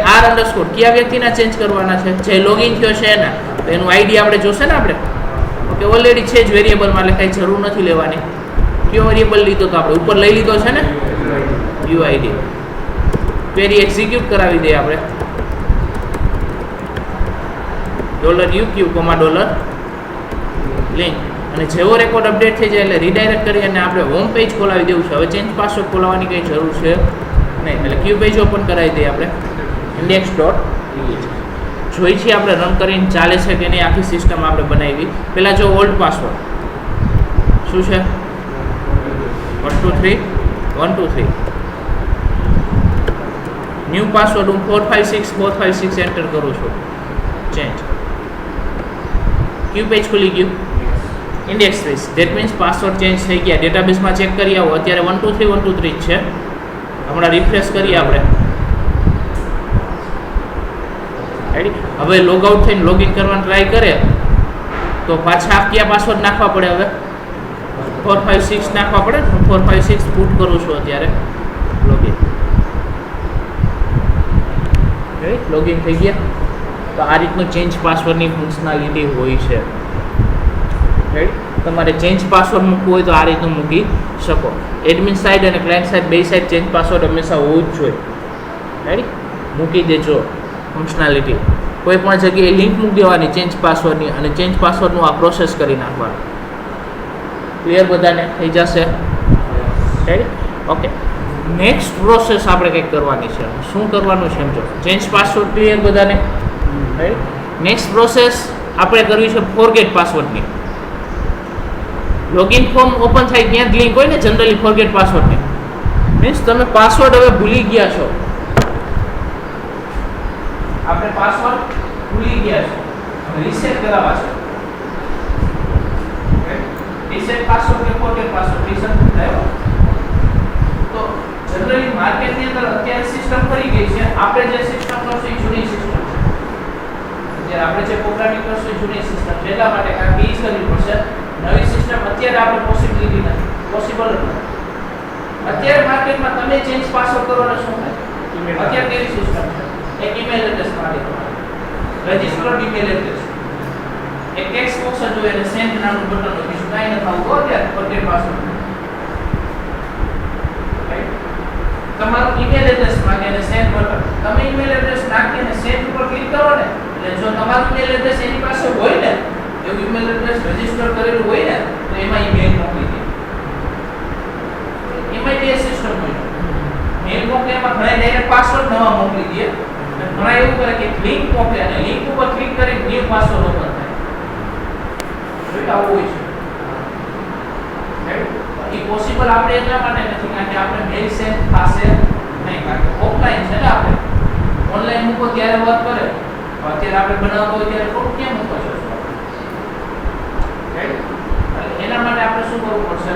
કયા વ્યક્તિના ચેન્જ કરવાના છે? જે લોગિન થયો છે એના. તો એનું આઈડી આપણે જોશે ને આપણે. ઓકે, ઓલરેડી છે જ વેરિયેબલમાં એટલે કાંઈ જરૂર નથી લેવાની. કયો વેરિયેબલ લીધો તો આપણે ઉપર લઈ લીધો છે ને, યુઆઈડી. ક્વેરી એક્ઝિક્યુટ કરાવી દઈએ આપણે. $UQ, $link અને જેવો રેકોર્ડ અપડેટ થઈ જાય એટલે રીડાયરેક્ટ કરી અને આપણે હોમ પેજ ખોલાવી દેવું છે. હવે ચેન્જ પાસવર્ડ ખોલાવવાની કંઈ જરૂર છે નહીં, એટલે ક્યુ પેજ ઓપન કરાવી દઈએ આપણે index.ph. જોઈ છીએ આપણે રન કરીને ચાલે છે કે નહીં, આખી સિસ્ટમ આપણે બનાવી. પહેલાં જો ઓલ્ડ પાસવર્ડ શું છે 123 ન્યૂ પાસવર્ડ હું 456 એન્ટર કરું છું. ચેન્જ ક્યુ પેજ ખુલી ગયું index page. That means password change થઈ ગયા. ડેટાબેઝમાં ચેક કરી આવો, અત્યારે 123 જ છે. હમણાં રિફ્રેશ કરીએ આપણે. હવે લોગ આઉટ થઈને લોગિન કરવાનું ટ્રાય કરે તો પાછા કયા પાસવર્ડ નાખવા પડે? હવે 456 નાખવા પડે. 456 પુટ કરું છું અત્યારે. લોગિન થઈ ગયા. તો આ રીતનું ચેન્જ પાસવર્ડની ફંક્શનાલિટી હોય છે. તમારે ચેન્જ પાસવર્ડ મૂકવું હોય તો આ રીતનું મૂકી શકો. એડમિન સાઇડ અને ક્લાયન્ટ સાઇડ બે સાઇડ ચેન્જ પાસવર્ડ હંમેશા હોવું જ જોઈએ. રાઈટ, મૂકી દેજો ફંક્શનાલિટી. કોઈ પણ જગ્યાએ લિંક મૂકી દેવાની ચેન્જ પાસવર્ડની અને ચેન્જ પાસવર્ડનું આ પ્રોસેસ કરી નાખવાનું. ક્લિયર બધાને થઈ જશે? Right, okay. નેક્સ્ટ પ્રોસેસ આપણે કંઈક કરવાની છે. શું કરવાનું છે સમજો. ચેન્જ પાસવર્ડ ક્લિયર બધાને? રાઈટ, નેક્સ્ટ પ્રોસેસ આપણે કરવી છે ફોરગેટ પાસવર્ડની. લોગિન ફોર્મ ઓપન થાય ત્યાં જ લિંક હોય ને જનરલી ફોરગેટ પાસવર્ડની. મીન્સ તમે પાસવર્ડ હવે ભૂલી ગયા છો. આપણે પાસવર્ડ ભૂલી ગયા છો, રીસેટ કરાવવા છે. રીસેટ પાસવર્ડ કે ફોરગેટ પાસવર્ડ રીસેટ થાય. તો જનરલી માર્કેટની અંદર અત્યારે સિસ્ટમ કરી ગઈ છે. આપણે જે સિસ્ટમ કરશું એ જૂની સિસ્ટમ છે. જ્યારે આપણે જે પ્રોગ્રામિંગ કરશું એ જૂની સિસ્ટમ છે. એટલા માટે કાંઈક ઈઝ કરવી પડશે. નવી સિસ્ટમ અત્યારે આપણે પોસિબિલિટી નથી, પોસિબલ નથી. અત્યારે માર્કેટમાં તમે ચેન્જ પાસવર્ડ કરો એટલે શું થાય? અત્યારે કેવી સિસ્ટમ છે? એક ઈમેલ એડ્રેસ માટે રજિસ્ટર્ડ ઈમેલ એડ્રેસ, એક ટેક્સ્ટ બોક્સ જોઈએ અને સેન્ડ નામનું બટન હોય. બીજું કાંઈ નથી આવતું અત્યારે ફોરગેટ પાસવર્ડ. તમારું ઈમેલ એડ્રેસ માંગે અને સેન્ડ બટન. તમે ઈમેલ એડ્રેસ નાખી અને સેન્ડ ઉપર ક્લિક કરો ને એટલે જો તમારું ઈમેલ એડ્રેસ એની પાસે હોય ને, એવું ઈમેલ એડ્રેસ રજિસ્ટર કરેલું હોય ને, તો એમાં ઈમેલ મોકલી દે. એમાં જે સિસ્ટમ હોય મેલ મોકલે એમાં ઘણા ડાયરેક્ટ પાસવર્ડ નવા મોકલી દે. ઘણા એવું કરે કે લિંક મોકલે અને લિંક ઉપર ક્લિક કરી ન્યુ પાસવર્ડ ઓપન થાય. જોઈ આવું હોય છે. એ પોસિબલ આપણે એટલા માટે નથી કારણ કે આપણે મેલ સેન્ડ થશે નહીં, કારણ કે ઓફલાઈન છે ને. આપણે ઓનલાઈન મૂકો ત્યારે વર્ક કરે, અત્યારે આપણે બનાવતો હોય ત્યારે થોડું કેમ મૂકો છો? એના માટે આપણે શું કરવું પડશે?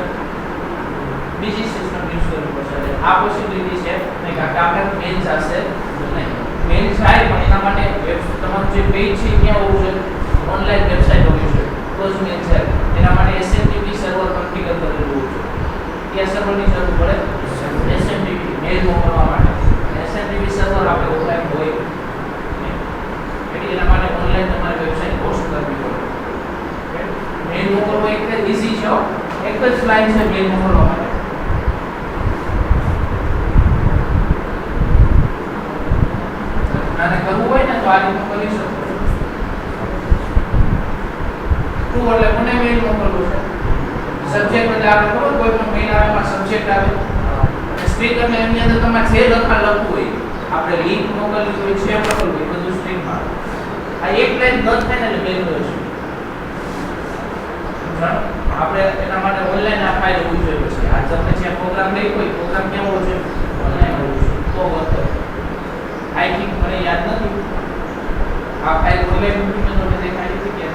બીજી સિસ્ટમ યુઝ કરવી પડશે. આ પોસિબિલિટી છે નહીં કારણ કે આપણે મેલ જશે નહીં. મેલ જાય પણ એના માટે તમારું જે પેજ છે ક્યાં હોવું જોઈએ? ઓનલાઈન વેબસાઇટ હોવી જોઈએ. ક્લોઝ મેલ છે એના માટે SMTP સર્વર કોન્ફિગર કરેલું હોવું જોઈએ. ક્યાં સર્વરની જરૂર પડે? SMTP મેલ મોકલવા માટે. SMTP સર્વર આપણે ઓફલાઈન હોય એટલે એના માટે ઓનલાઈન તમારે વેબસાઇટ હોસ્ટ કરવી પડે. મેલ મોકલવો એટલે ઈઝી છે. એક જ લાઈન છે મેલ મોકલવા માટે. આને કરવું હોય ને તો આ રીતે કરી શકો. ટુ એટલે મને મેલ મોકલવું છે. સબ્જેક્ટ એટલે આપણે ખબર કોઈ પણ મેલ આવે એમાં સબ્જેક્ટ આવે અને સ્ટ્રિંગ એટલે એની અંદર તમારે જે લખાણ લખવું હોય, આપણે લિંક મોકલવી હોય છે મોકલવું હોય બધું સ્ટ્રિંગમાં. આ એક લાઈન બંધ થાય ને એટલે મેલ હોય છે. આપણે એના માટે ઓનલાઈન આ ફાઇલ હોવી જોઈએ. છે આ તમને જે પ્રોગ્રામ લઈ હોય પ્રોગ્રામ કેવો હોવો જોઈએ? ઓનલાઈન હોવો જોઈએ તો વર્ક કરે. આઈ થિંક મને યાદ નથી આ ફાઇલ ઓનલાઈન મૂકીને તો દેખાડી હતી કે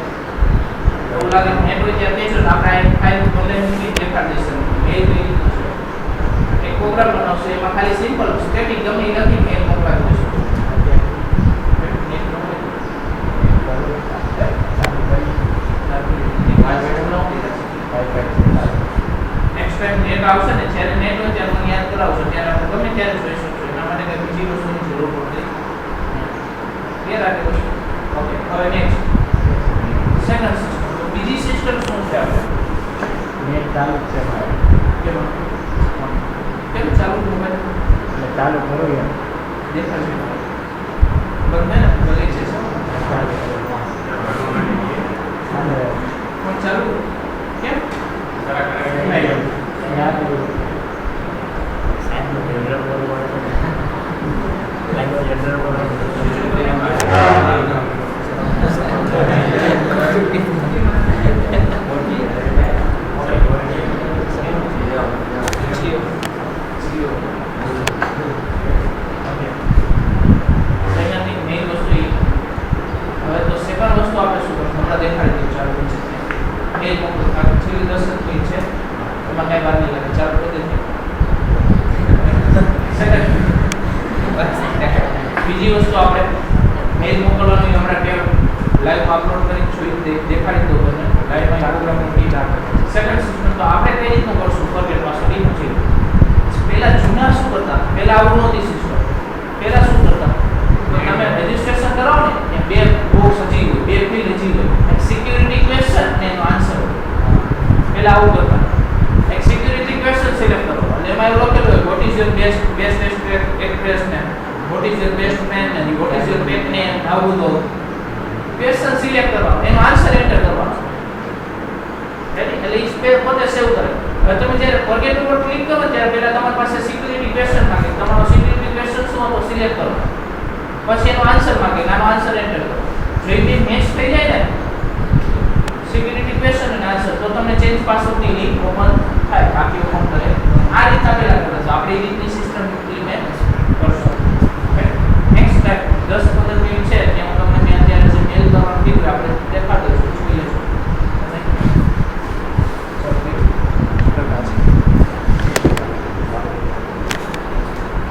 એવું લાગે નેટ હોય ત્યાં કહેજો ને આપણે આ ફાઇલ ઓનલાઈન મૂકી દેખાડી દઈશું. મેલ કઈ રીતનું છે એક પ્રોગ્રામ બનાવશે એમાં ખાલી સિમ્પલ સ્ટેટિક ગમે એ લખી મેલ મોકલાવી દઈશું. નેક્સ્ટ ટાઈમ નેટ આવશે ને જ્યારે નેટ હોય ત્યારે મને યાદ કરાવશો ત્યારે આપણે ગમે ત્યારે જોઈ શકશો. એના માટે કઈ બીજી વસ્તુની જરૂર પડતી ક્લિયર રાખે વસ્તુ. ઓકે, હવે નેક્સ્ટ સેકન્ડ સિસ્ટમ. તો બીજી સિસ્ટમ શું છે? આપણે નેટ ચાલુ છે મારે. કેમ ચાલુ મોબાઈલ એટલે ચાલુ કરો યાર. દેખાડશે બંધ ને ભલે છે. ચાલુ કરો. છેલ્લી 10 જ મિનિટ છે, એમાં કાંઈ વાર નહીં લાગે. ચાલો કરી દઈએ. બીજી વસ્તુ આપણે મેલ મોકલવાનું હમણાં લાઈવ અપલોડ કરી છું, દેખાડી દો તમને લાઈવમાં પ્રોગ્રામનો કી રાખે. સેકન્ડ સિસ્ટમ તો આપણે કઈ રીતનું કરશું ફોરગેટ પાસવર્ડ એ પૂછી. પહેલા જૂના શું કરતા, પહેલા આવું નહોતી સિસ્ટમ. પહેલા શું કરતા, તો તમે રજીસ્ટ્રેશન કરાવો ને એ બે બોક્સ હજી હોય, બે ફિલ્ડ હજી હોય, એક સિક્યુરિટી ક્વેશ્ચન અને એનો આન્સર હોય. પહેલા આવું કરતા. એક સિક્યુરિટી ક્વેશ્ચન સિલેક્ટ કરો અને એમાં એવું લખેલું હોય what is your best actress name, what is your best man name, what is your pet name, આવું બધું ક્વેશ્ચન સિલેક્ટ કરવાનો, એનો આન્સર એન્ટર કરવાનો. એટલે ઈ સ્પેસ પોતે સેવ કરે. હવે તમે જ્યારે ફોરગેટ ઉપર ક્લિક કરો ત્યારે પહેલા તમારી પાસે સિક્યુરિટી ક્વેશ્ચન માંગે, તમારો સિક્યુરિટી ક્વેશ્ચન શું હતો સિલેક્ટ કરો, પછી એનો આન્સર માંગે, આનો આન્સર એન્ટર કરો. જો એ બે મેચ થઈ જાય ને સિક્યુરિટી ક્વેશ્ચન અને આન્સર, તો તમને ચેન્જ પાસવર્ડની લિંક ઓપન થાય, બાકી ઓપન કરે. આ રીતના પહેલા કરે છે આપણે. એ રીતની સિસ્ટમ ઇમ્પ્લિમેન્ટ કરશો. નેક્સ્ટ ટાઈમ 10-15 મિનિટ છે ત્યાં હું તમને અત્યારે જે મેલ કરવાનું કીધું આપણે દેખાડી દઈશું, જોઈ લેજો.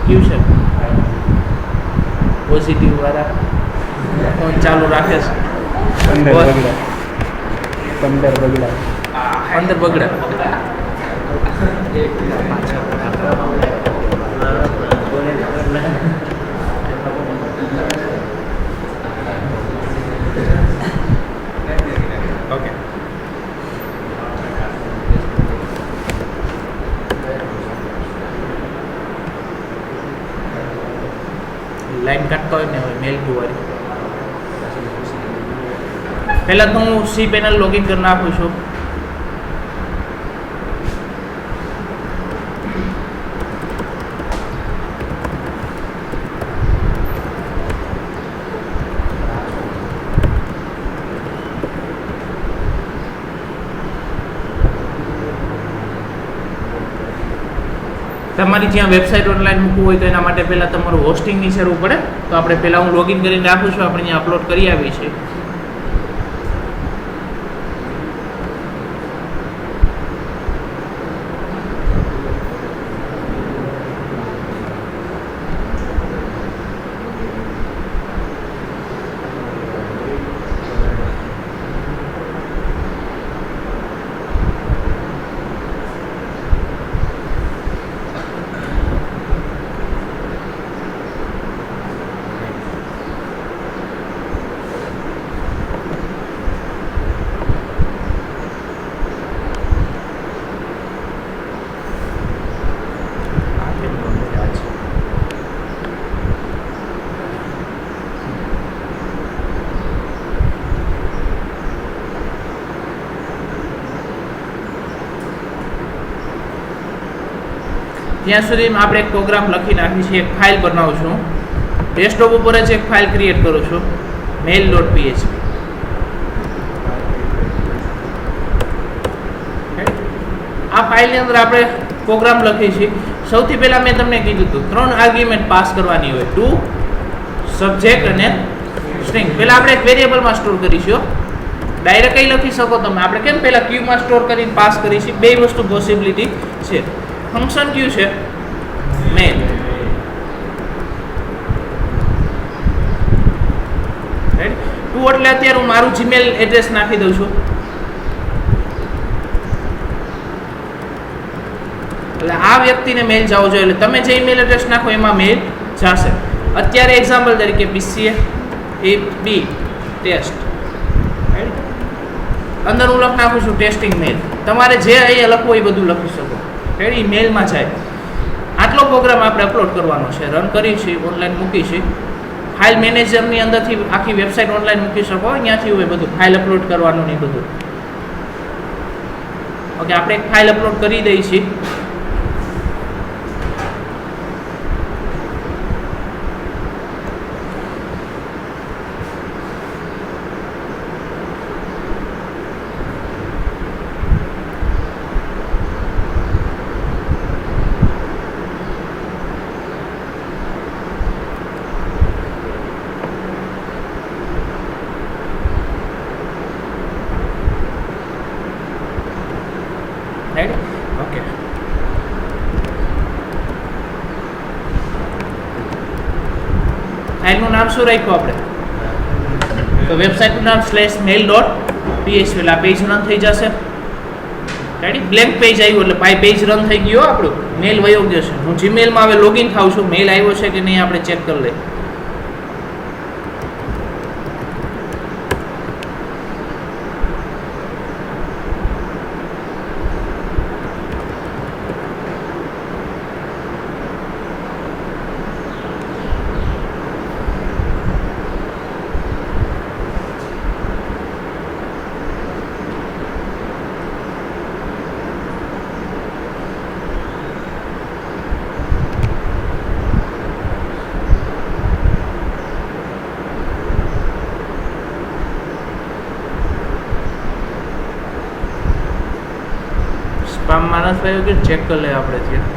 ક્યુ છે પોઝિટિવ વાળા ફોન ચાલુ રાખે છે. 15 બગડા. 15 બગડા. ઓકે. લાઈન કાઢતો હોય ને હવે મેલ વાળી. પહેલા તો હું સી પેનલ લોગિન કરી નાખું છું. તમારી જ્યાં વેબસાઇટ ઓનલાઈન મૂકવું હોય તો એના માટે પહેલાં તમારું હોસ્ટિંગની જરૂર પડે. તો આપણે પહેલાં હું લોગિન કરીને રાખું છું, આપણે અહીંયા અપલોડ કરી આવી છે. ત્યાં સુધીમાં આપણે એક પ્રોગ્રામ લખી નાખી છે, એક ફાઇલ બનાવું છું. ડેસ્કટોપ ઉપર જ એક ફાઇલ ક્રિએટ કરું છું, mail.php. આ ફાઇલની અંદર આપણે પ્રોગ્રામ લખી છે. સૌથી પહેલાં મેં તમને કીધું હતું 3 આર્ગ્યુમેન્ટ પાસ કરવાની હોય, ટુ, સબ્જેક્ટ અને સ્ટ્રિંગ. પહેલાં આપણે એક વેરિયેબલમાં સ્ટોર કરીશું. ડાયરેક્ટ કઈ લખી શકો તમે, આપણે કેમ પહેલાં ક્યુમાં સ્ટોર કરીને પાસ કરી છે, બે વસ્તુ પોસિબિલિટી છે. ફંક્શન ક્યુ છે મેલ. ટુ એટલે અત્યારે હું મારું જીમેલ એડ્રેસ નાખી દઉં છું. એટલે આ વ્યક્તિને મેલ જવો જોઈએ. એટલે તમે જે ઈમેલ એડ્રેસ નાખો એમાં મેલ જશે. અત્યારે એક્ઝામ્પલ તરીકે PCA ટેસ્ટ અંદર હું લખ નાખું છું ટેસ્ટિંગ મેલ. તમારે જે અહીંયા લખવું એ બધું લખી શકો. રેડી મેલમાં જાય. આટલો પ્રોગ્રામ આપણે અપલોડ કરવાનો છે, રન કરી છે, ઓનલાઈન મૂકી છે. ફાઇલ મેનેજરની અંદરથી આખી વેબસાઇટ ઓનલાઈન મૂકી શકો, અહીંયાથી હોય બધું ફાઇલ અપલોડ કરવાનું ને બધું. ઓકે, આપણે એક ફાઇલ અપલોડ કરી દઈએ છીએ. Right okay. ફાઇલનું નામ શું રાખ્યું આપણે? તો વેબસાઇટનું નામ /mail.php એટલે આ પેજ રન થઈ જશે. રાઈટ બ્લેન્ક પેજ આવ્યું એટલે પેજ રન થઈ ગયો આપણું, મેલ વયો ગયો છે. હું જીમેલમાં હવે લોગિન થાઉં છું, મેલ આવ્યો છે કે નહીં આપણે ચેક કરી લઈએ. સ્પામમાં નથી આવ્યું કે ચેક કરી લઈએ આપણે ત્યાં.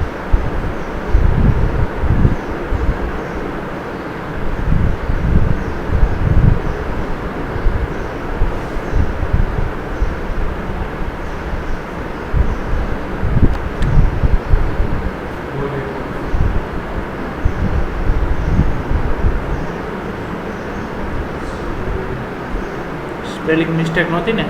સ્પેલિંગ મિસ્ટેક નહોતી ને?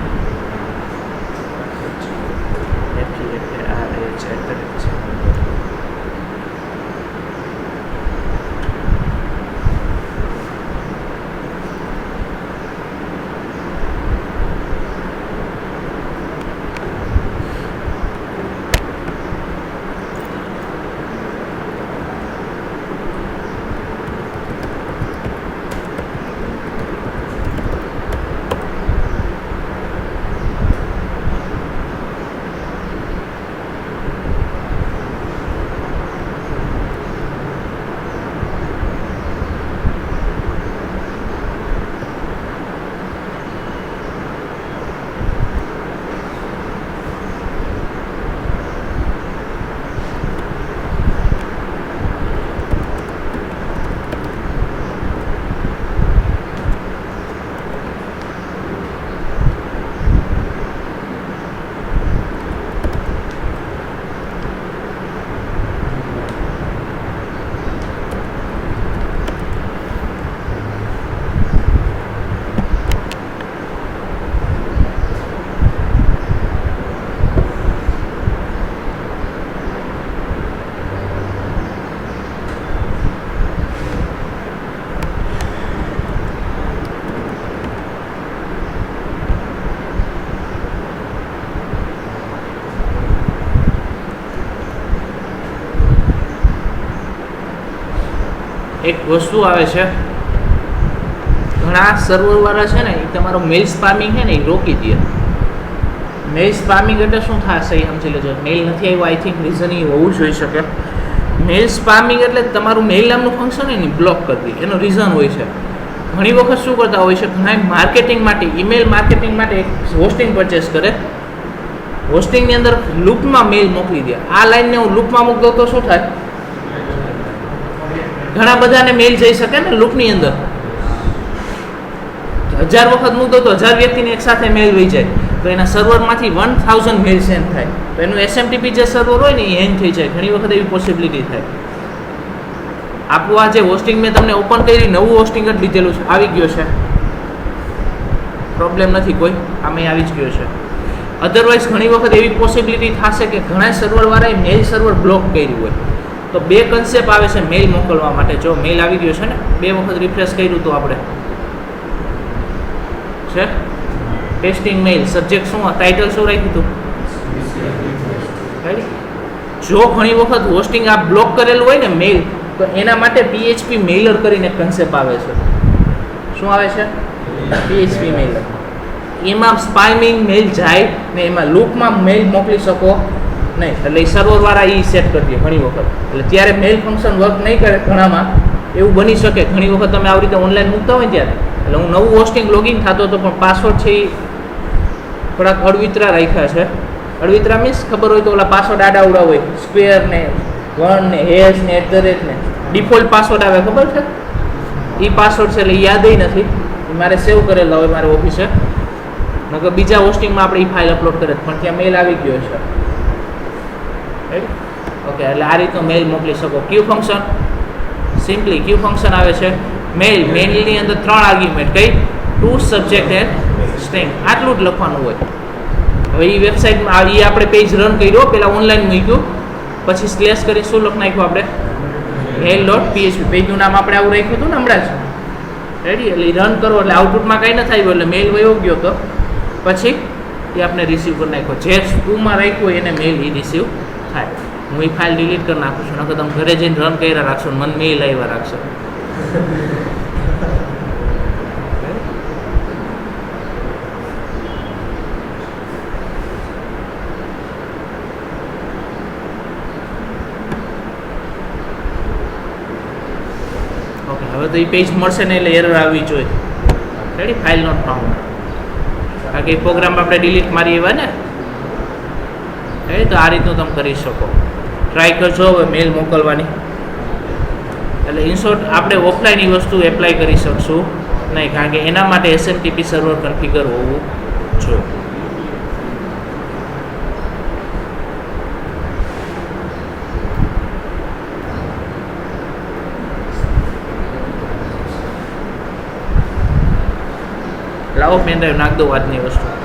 એક વસ્તુ આવે છે, ઘણા સર્વર વાળા છે ને એ તમારો મેલ સ્પામિંગ છે ને એ રોકી દે. મેલ સ્પામિંગ એટલે શું થશે એ સમજી લેજો. મેલ નથી આવ્યો, આઈ થિંક રીઝન એ હોવું જોઈ શકે. મેલ સ્પામિંગ એટલે તમારું મેલ નામનું ફંક્શન એને બ્લોક કરી દે, એનો રીઝન હોય છે. ઘણી વખત શું કરતા હોય છે, ઘણા માર્કેટિંગ માટે, ઈમેલ માર્કેટિંગ માટે હોસ્ટિંગ પરચેસ કરે, હોસ્ટિંગની અંદર લૂપમાં મેલ મોકલી દે. આ લાઈનને હું લૂપમાં મૂકી દઉં તો શું થાય? ઘણા બધાને મેલ જઈ શકે ને લૂપની અંદર. 1000 વખત મૂકતો તો 1000 વ્યક્તિને એક સાથે મેલ વહી જાય, તો એના સર્વરમાંથી 1000 મેલ સેન્ડ થાય, તો એનું SMTP જે સર્વર હોય ને એ હેંગ થઈ જાય. ઘણી વખત એવી પોસિબિલિટી થાય. આપણું આ જે હોસ્ટિંગ મેં તમને ઓપન કરી, નવું હોસ્ટિંગ જ લીધેલું છે, આવી ગયો છે, પ્રોબ્લેમ નથી કોઈ, આમાં આવી જ ગયો છે. અધરવાઇઝ ઘણી વખત એવી પોસિબિલિટી થશે કે ઘણા સર્વરવાળાએ મેલ સર્વર બ્લોક કર્યું હોય. તો બે કન્સેપ્ટ આવે છે મેલ મોકલવા માટે. જો મેલ આવી ગયો છે ને, 2 વખત રિફ્રેશ કર્યું તો આપણે છે ટેસ્ટિંગ મેલ. સબ્જેક્ટ શું, ટાઇટલ શું રાખ્યું હતું? જો ઘણી વખત હોસ્ટિંગ આ બ્લોક કરેલું હોય ને મેલ, તો એના માટે PHP મેલર કરીને કન્સેપ્ટ આવે છે. શું આવે છે? PHP મેલર. એમાં સ્પામિંગ મેલ જાય ને એમાં લૂપમાં મેલ મોકલી શકો નહીં. એટલે એ સર્વરવાળા એ સેટ કરી દે ઘણી વખત. એટલે ત્યારે મેલ ફંક્શન વર્ક નહીં કરે. ઘણામાં એવું બની શકે, ઘણી વખત તમે આવી રીતે ઓનલાઈન મૂકતા હોય ત્યારે. એટલે હું નવું હોસ્ટિંગ લોગિન થતો હતો, પણ પાસવર્ડ છે એ થોડાક અડવિતરા રાખ્યા છે. અડવિતરા મીન્સ ખબર હોય તો ઓલા પાસવર્ડ આડાવડા હોય, સ્ક્વેર ને 1 ને હેશ ને @ ને ડિફોલ્ટ પાસવર્ડ આવે, ખબર છે? એ પાસવર્ડ છે એટલે યાદય નથી. મારે સેવ કરેલા હોય મારે ઓફિસે, નકર બીજા હોસ્ટિંગમાં આપણે એ ફાઇલ અપલોડ કરે, પણ ત્યાં મેલ આવી ગયો છે. રાઈટ ઓકે એટલે આ રીતનો મેઇલ મોકલી શકો ક્યુ ફંક્શન સિમ્પલી ક્યુ ફંક્શન આવે છે મેઇલની અંદર 3 આર્ગ્યુમેન્ટ કઈ ટુ સબ્જેક્ટ એન્ડ સ્ટ્રિંગ આટલું જ લખવાનું હોય હવે એ વેબસાઇટમાં એ આપણે પેજ રન કર્યો પહેલાં ઓનલાઈન મૂક્યું પછી સ્લેશ કરી શું લખ નાખ્યું આપણે mail.php પેજનું નામ આપણે આવું રાખ્યું હતું ને હમણાં જ રેડી એટલે રન કરો એટલે આઉટપુટમાં કંઈ ન થાય એટલે મેલ વયો ગયો તો પછી એ આપણે રિસીવ કરી નાખ્યો જે ટુમાં રાખ્યું હોય એને મેલ એ રિસીવ થાય હું એ ફાઇલ ડિલીટ કરી નાખું છું નકર તમે ઘરે જઈને રન કર્યા રાખશો મને મેલ આવ્યા રાખશો ઓકે હવે તો એ પેજ મળશે ને એટલે એરર આવવી જોઈએ રેડી ફાઇલ નોટ ફાઉન્ડ કારણ કે એ પ્રોગ્રામ આપણે ડિલીટ મારી એવા ને એ તો આ રીતનું તમે કરી શકો ટ્રાય કરજો હવે મેલ મોકલવાની એટલે ઇનશોર્ટ આપણે ઓફલાઈન એ વસ્તુ એપ્લાય કરી શકશું નહીં કારણ કે એના માટે SMTP સર્વર કન્ફિગર હોવું જોઈએ લાવો પેન ડ્રાઈવ નાખ દો આજની વસ્તુ